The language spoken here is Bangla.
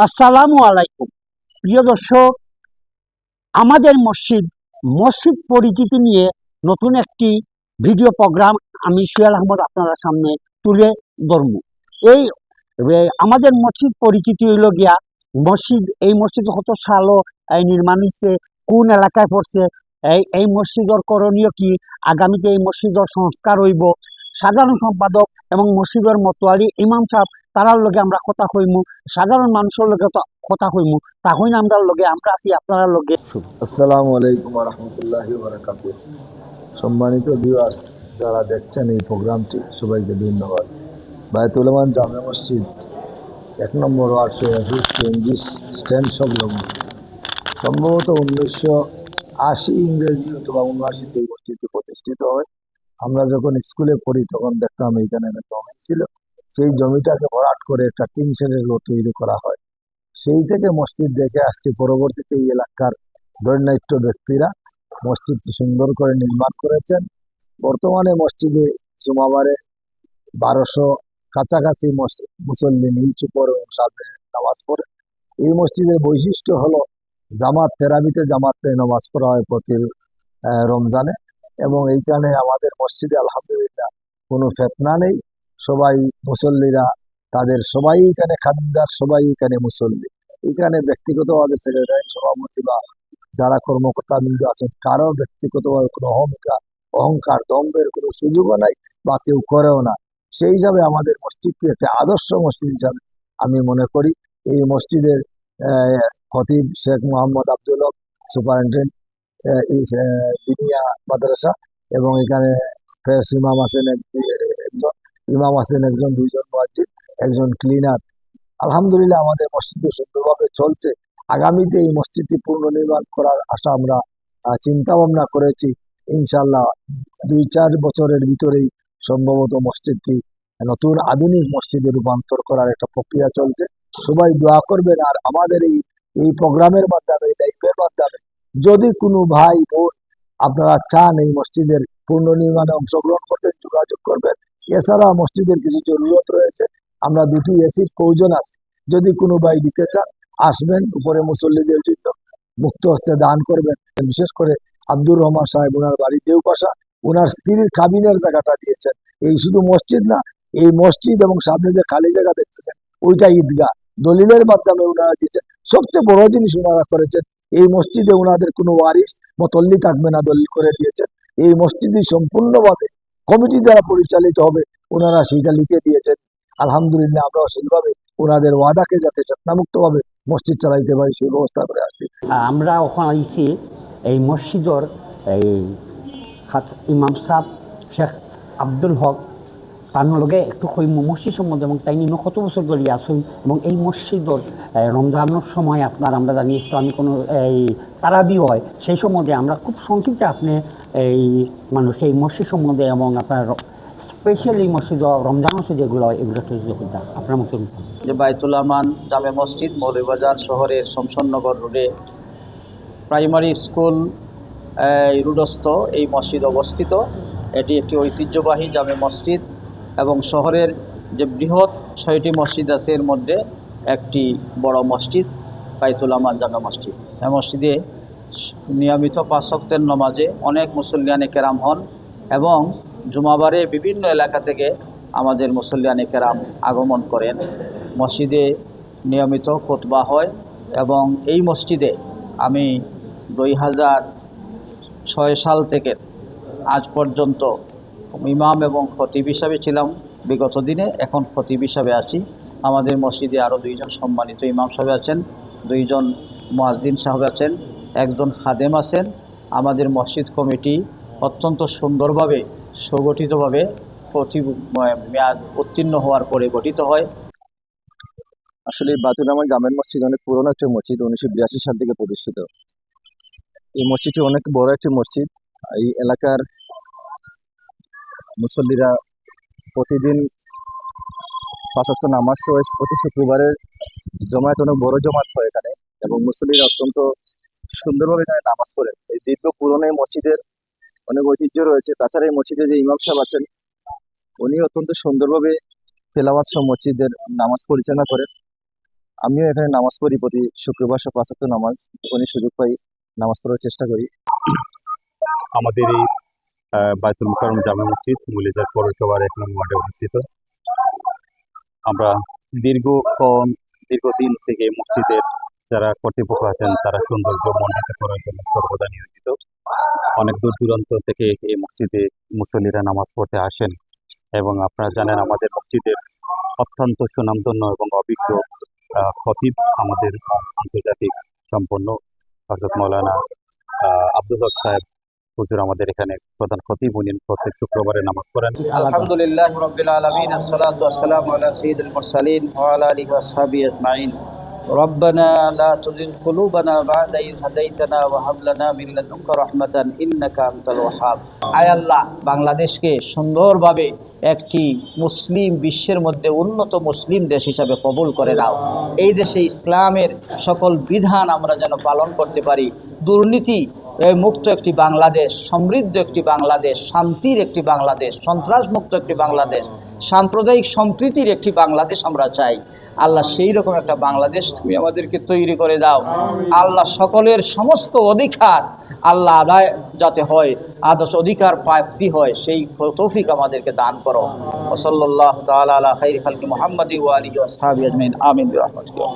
আসসালামু আলাইকুম। প্রিয় দর্শক, আমাদের মসজিদ পরিচিতি নিয়ে নতুন একটি ভিডিও প্রোগ্রাম আমি সোহেল আহমদ আপনার সামনে তুলে ধরব। এই আমাদের মসজিদ পরিচিতি হইল গিয়া এই মসজিদ কত সালও এই নির্মাণ হয়েছে, কোন এলাকায় পড়ছে, এই মসজিদের করণীয় কি, আগামীতে এই মসজিদের সংস্কার হইব। সাধারণ সম্পাদক এবং মসজিদের মতোয়ারি ইমাম সাহেব তারার লগে আমরা কথা কইমু, সাধারণ মানুষের লগে কথা কইমু, তা হইন আমরা লগে আমরা আছি আপনার লগে। আসসালামু আলাইকুম রহমতুল্লাহি বারাকাতুহ। সম্মানিত ভিউয়ার্স, যারা দেখছেন এই প্রোগ্রামটি, সবাইকে ধন্যবাদ। বায়তুল আমান জামে মসজিদ 1 নম্বর ওয়ার্ড সিএনজি স্ট্যান্ড সংলগ্ন। সম্ভবত 1980 ইংরেজি অথবা 79-তে এই মসজিদটি প্রতিষ্ঠিত হয়। আমরা যখন স্কুলে পড়ি তখন দেখতাম এইখানে একটা জমি ছিল, সেই জমিটাকে ভরাট করে একটা টিন শেডের ঘর তৈরি করা হয়। সেই থেকে মসজিদ দেখে আসছে। পরবর্তীতে এই এলাকার দৈন্যাট্য ব্যক্তিরা মসজিদটি সুন্দর করে নির্মাণ করেছেন। বর্তমানে মসজিদে জুমাবারে 1200 কাছাকাছি মুসল্লি নীচ পড়ে এবং সামনে নামাজ পড়ে। এই মসজিদের বৈশিষ্ট্য হলো জামাত তেরাবিতে জামাতে নামাজ পড়া হয় প্রতি রমজানে। এবং এইখানে আমাদের মসজিদে আলহামদুলিল্লাহ কোনো ফেতনা নেই। সবাই মুসল্লিরা তাদের সবাই এখানে খাদ্দার, সবাই এখানে মুসল্লি। এখানে ব্যক্তিগতভাবে সেক্রেটারি, সভাপতি বা যারা কর্মকর্তা বৃন্দ আছেন, কারো ব্যক্তিগতভাবে কোনো অহংকার দম্ভের কোনো সুযোগও নাই বা কেউ করেও না। সেই হিসাবে আমাদের মসজিদটি একটা আদর্শ মসজিদ হিসাবে আমি মনে করি। এই মসজিদের খতিব শেখ মোহাম্মদ আব্দুল হক, সুপারিনটেন্ডেন্ট দিনিয়া মাদ্রাসা, এবং এখানে ফ্রেশ ইমাম আছেন একজন, ইমাম আছেন একজন, দুইজন মুয়াজ্জিন, একজন ক্লিনার। আলহামদুলিল্লাহ আমাদের মসজিদ সুন্দরভাবে চলছে। আগামীতে এই মসজিদটি পুনর্নির্মাণ করার আশা আমরা চিন্তা ভাবনা করেছি। ইনশাল্লাহ 2-4 বছরের ভিতরেই সম্ভবত মসজিদটি নতুন আধুনিক মসজিদে রূপান্তর করার একটা প্রক্রিয়া চলছে। সবাই দোয়া করবেন। আর আমাদের এই প্রোগ্রামের মাধ্যমে, এই লাইভের মাধ্যমে যদি কোনো ভাই বোন আপনারা চান এই মসজিদের পুনর্নির্মাণে অংশগ্রহণ করতে, যোগাযোগ করবেন। এছাড়া মসজিদের কিছু জরুরত রয়েছে। আমরা 2টি এসির প্রয়োজন আছে। যদি কোনো ভাই দিতে চান আসবেন, উপরে মুসল্লিদের জন্য মুক্ত হস্তে দান করবেন। বিশেষ করে আব্দুর রহমান সাহেব, ওনার বাড়ি দেউপাশা, ওনার স্ত্রীর কাবিনের জায়গাটা দিয়েছেন। এই শুধু মসজিদ না, এই মসজিদ এবং সামনে যে খালি জায়গা দেখতেছেন ওইটা ঈদগাহ, দলিলের মাধ্যমে ওনারা দিয়েছেন। সবচেয়ে বড় জিনিস ওনারা করেছেন, এই মসজিদে ওনাদের কোনো ওয়ারিস মতল্লি থাকবে না, দলিল করে দিয়েছেন। এই মসজিদই সম্পূর্ণভাবে কমিটি দ্বারা পরিচালিত হবে, ওনারা সেইটা লিখে দিয়েছেন। আলহামদুলিল্লাহ আমরাও সেইভাবে ওনাদের ওয়াদাকে যাতে ফেতনামুক্ত ভাবে মসজিদ চালাইতে পারি সেই ব্যবস্থা করে আসছি। আমরা ওখানে আইছি এই মসজিদর এই ইমাম সাহেব শেখ আব্দুল হক, তার লগে একটু কইমু মসজিদ সম্বন্ধে এবং তাই নিয়ে কত বছর ধরে আসুন এবং এই মসজিদর রমজানের সময় আপনার আমরা জানি ইসলামী কোনো এই তারাবি হয়, সেই সম্বন্ধে আমরা খুব সংক্ষিপ্তে আপনি এই মানুষ এই মসজিদ সম্বন্ধে এবং আপনার স্পেশালি মসজিদ রমজান হচ্ছে যেগুলো এগুলো আপনার মতো। যে বায়তুল আমান জামে মসজিদ মৌলভীবাজার শহরের শমশাননগর রোডে প্রাইমারি স্কুল রোডস্থ এই মসজিদ অবস্থিত। এটি একটি ঐতিহ্যবাহী জামে মসজিদ এবং শহরের যে বৃহৎ 6টি মসজিদ আছে এর মধ্যে একটি বড় মসজিদ বায়তুল আমান জামে মসজিদ। এই মসজিদে নিয়মিত 5 ওয়াক্তের নামাজে অনেক মুসল্লিয়ানে কেরাম হন এবং জুমাবারে বিভিন্ন এলাকা থেকে আমাদের মুসল্লিয়ানে কেরাম আগমন করেন। মসজিদে নিয়মিত খুতবা হয় এবং এই মসজিদে আমি 2006 সাল থেকে আজ পর্যন্ত ইমাম এবং খতিব হিসাবে ছিলাম বিগত দিনে, এখন খতিব হিসাবে আছি। আমাদের মসজিদে আরও 2জন সম্মানিত ইমাম সাহেব আছেন, 2জন মুয়াজ্জিন সাহেব আছেন, একজন খাদেম আছেন। আমাদের মসজিদ কমিটি অত্যন্ত সুন্দরভাবে সুগঠিতভাবে প্রতি মেয়াদ উত্তীর্ণ হওয়ার পরে গঠিত হয়। আসলে বায়তুল আমান জামে মসজিদ অনেক পুরনো একটি মসজিদ, 1982 সাল থেকে প্রতিষ্ঠিত। এই মসজিদটি অনেক বড় একটি মসজিদ। এই এলাকার মুসল্লিরা প্রতিদিন 5 ওয়াক্ত নামাজ হয়। প্রতি শুক্রবারের জমায়েত অনেক বড় জমায়েত হয় এখানে, এবং মুসল্লিরা অত্যন্ত সুন্দরভাবে এখানে নামাজ পড়েন। এই দীর্ঘ পুরনো এই মসজিদের অনেক ঐতিহ্য রয়েছে। তাছাড়া এই মসজিদে যে ইমাম সাহেব আছেন উনি অত্যন্ত সুন্দরভাবে তেলাওয়াত সহ মসজিদের নামাজ পরিচালনা করেন। আমিও এখানে নামাজ পড়ি প্রতি শুক্রবার সব 5 ওয়াক্ত নামাজ, যখনই সুযোগ পাই নামাজ পড়ার চেষ্টা করি। আমাদের এই বায়তুল মুকাররম জামে মসজিদ মৌলভীবাজার পৌরসভার 1 নং ওয়ার্ডে অবস্থিত। আমরা দীর্ঘদিন থেকে মসজিদের যারা কর্তৃপক্ষ আছেন তারা সৌন্দর্য মণ্ডিত করার জন্য সর্বদা নিয়োজিত। অনেক দূর দূরান্ত থেকে এই মসজিদে মুসল্লিরা নামাজ পড়তে আসেন এবং আপনারা জানেন আমাদের মসজিদের অত্যন্ত সুনামধন্য এবং অভিজ্ঞ খতিব আমাদের আন্তর্জাতিক সম্পন্ন হযরত মাওলানা আব্দুল হক সাহেব হুজুর আমাদের এখানে প্রধান খতিব। উনি প্রত্যেক শুক্রবারে নামাজ পড়েন। আলহামদুলিল্লাহ রাব্বিল আলামিন, আসসালাতু ওয়াসসালামু আলা সাইয়্যিদিল মুরসালিন ওয়া আলা আলিহি ওয়া সাহবিহি আজমাইন। রব্বানা লা তুযিগ কুলুবানা বা'দা ইয হাদাইতানা ওয়া হাব লানা মিন লাদুনকা রাহমাতান ইন্নাকা আনতাল ওয়াহ্হাব। আয় আল্লাহ, বাংলাদেশকে সুন্দরভাবে একটি মুসলিম বিশ্বের মধ্যে উন্নত মুসলিম দেশ হিসাবে কবুল করে নাও। এই দেশে ইসলামের সকল বিধান আমরা যেন পালন করতে পারি। দুর্নীতি মুক্ত একটি বাংলাদেশ, সমৃদ্ধ একটি বাংলাদেশ, শান্তির একটি বাংলাদেশ, সন্ত্রাসমুক্ত একটি বাংলাদেশ, সাম্প্রদায়িক সম্প্রীতির একটি বাংলাদেশ আমরা চাই। আল্লাহ সেই রকম একটা বাংলাদেশ তুমি আমাদেরকে তৈরি করে দাও। আল্লাহ সকলের সমস্ত অধিকার আল্লাহ আদায় যাতে হয়, আদর্শ অধিকার প্রাপ্তি হয়, সেই তৌফিক আমাদেরকে দান করো। ওয়া সাল্লাল্লাহু তাআলা আলা খাইরি খালকি মুহাম্মাদি ওয়া আলিহি ওয়া আসহাবিহি আজমাইন। আমিন বিরহমাতিকা।